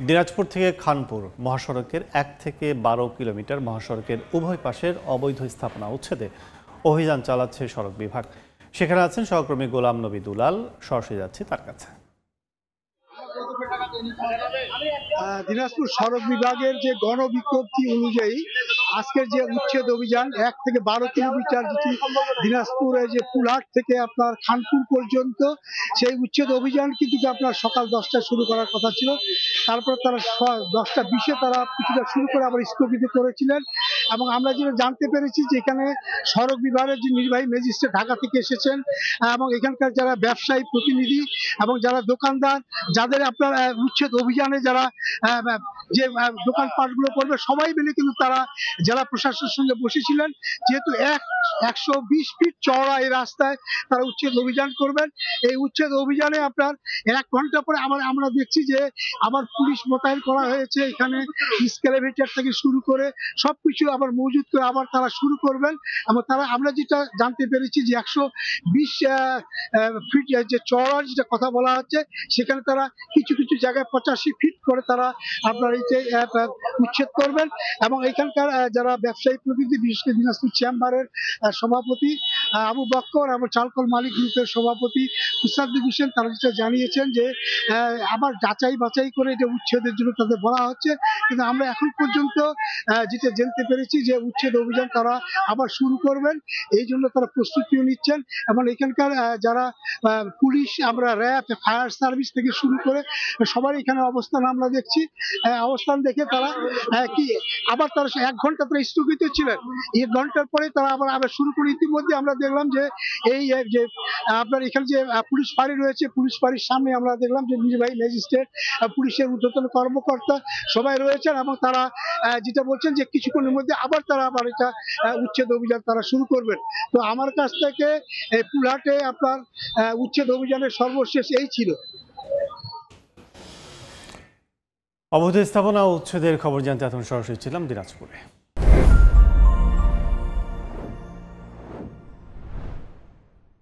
দিনাজপুর থেকে খানপুর মহাসড়কের ১ থেকে ১২ কিলোমিটার মহাসড়কের উভয় পাশের অবৈধ স্থাপনা উচ্ছেদে অভিযান চালাচ্ছে সড়ক বিভাগ। সেখানে আছেন সহকর্মী গোলাম নবী দুলাল। সরাসরি যাচ্ছি তার কাছে। দিনাজপুর সড়ক বিভাগের যে গণবিজ্ঞপ্তি অনুযায়ী আজকের যে উচ্ছেদ অভিযান ১ থেকে ১২ কিলোমিটার যেটি দিনাজপুরে যে পুলহাট থেকে আপনার খানপুর পর্যন্ত, সেই উচ্ছেদ অভিযান কিন্তু আপনার সকাল 10টায় শুরু করার কথা ছিল। তারপর তারা 10টা 20-এ তারা কিছুটা শুরু করে আবার স্থগিত করেছিলেন। এবং আমরা যেটা জানতে পেরেছি যে এখানে সড়ক বিভাগের যে নির্বাহী ম্যাজিস্ট্রেট ঢাকা থেকে এসেছেন এবং এখানকার যারা ব্যবসায়ী প্রতিনিধি এবং যারা দোকানদার, যাদের আপনার উচ্ছেদ অভিযানে যারা যে দোকানপাটগুলো করবে, সবাই মিলে কিন্তু তারা জেলা প্রশাসনের সঙ্গে বসেছিলেন। যেহেতু 120 ফিট চওড়া এই রাস্তায় তারা উচ্ছেদ অভিযান করবেন। এই উচ্ছেদ অভিযানে আপনার 1 ঘন্টা পরে আমরা দেখছি যে আবার পুলিশ মোতায়েন করা হয়েছে। এখানে স্কেলেভেটর থেকে শুরু করে সবকিছু আবার মজুত করে আবার তারা শুরু করবেন। এবং তারা আমরা যেটা জানতে পেরেছি যে 120 ফিট যে চওড়ার যেটা কথা বলা হচ্ছে, সেখানে তারা কিছু কিছু জায়গায় 85 ফিট করে তারা আপনার এই যে উচ্ছেদ করবেন। এবং এখানকার যারা ব্যবসায়ী প্রতিনিধি, বিশেষ করে দিনাজপুর চেম্বারের সভাপতি আবু বক্কর এবং চালকল মালিক গ্রুপের সভাপতি মুসাদ্দিক হোসেন, তারা যেটা জানিয়েছেন যে আবার যাচাই বাছাই করে এটা উচ্ছেদের জন্য তাদের বলা হচ্ছে। কিন্তু আমরা এখন পর্যন্ত যেটা জানতে পেরেছি যে উচ্ছেদ অভিযান তারা আবার শুরু করবেন, এই জন্য তারা প্রস্তুতিও নিচ্ছেন। এবং এখানকার যারা পুলিশ, আমরা র্যাব, ফায়ার সার্ভিস থেকে শুরু করে সবার এখানে অবস্থান আমরা দেখছি। অবস্থান দেখে তারা কি আবার তারা 1 ঘন্টা তারা স্থগিত ছিলেন। 1 ঘন্টার পরে তারা আবার শুরু করে। ইতিমধ্যে আমরা দেখলাম যে এই যে আপনার এখানে যে পুলিশ ফাঁড়ি রয়েছে, পুলিশ ফাঁড়ির সামনে আমরা দেখলাম যে নির্বাহী ম্যাজিস্ট্রেট, পুলিশের ঊর্ধ্বতন কর্মকর্তা সবাই রয়েছেন এবং তারা যেটা বলছেন যে কিছুক্ষণের মধ্যে আবার এটা উচ্ছেদ অভিযান তারা শুরু করবেন। তো আমার কাছ থেকে পুলহাটে আপনার উচ্ছেদ অভিযানের সর্বশেষ এই ছিল। অবৈধ স্থাপনা ও উচ্ছেদের খবর জানতে এখন সরাসরি ছিলাম দিনাজপুরে।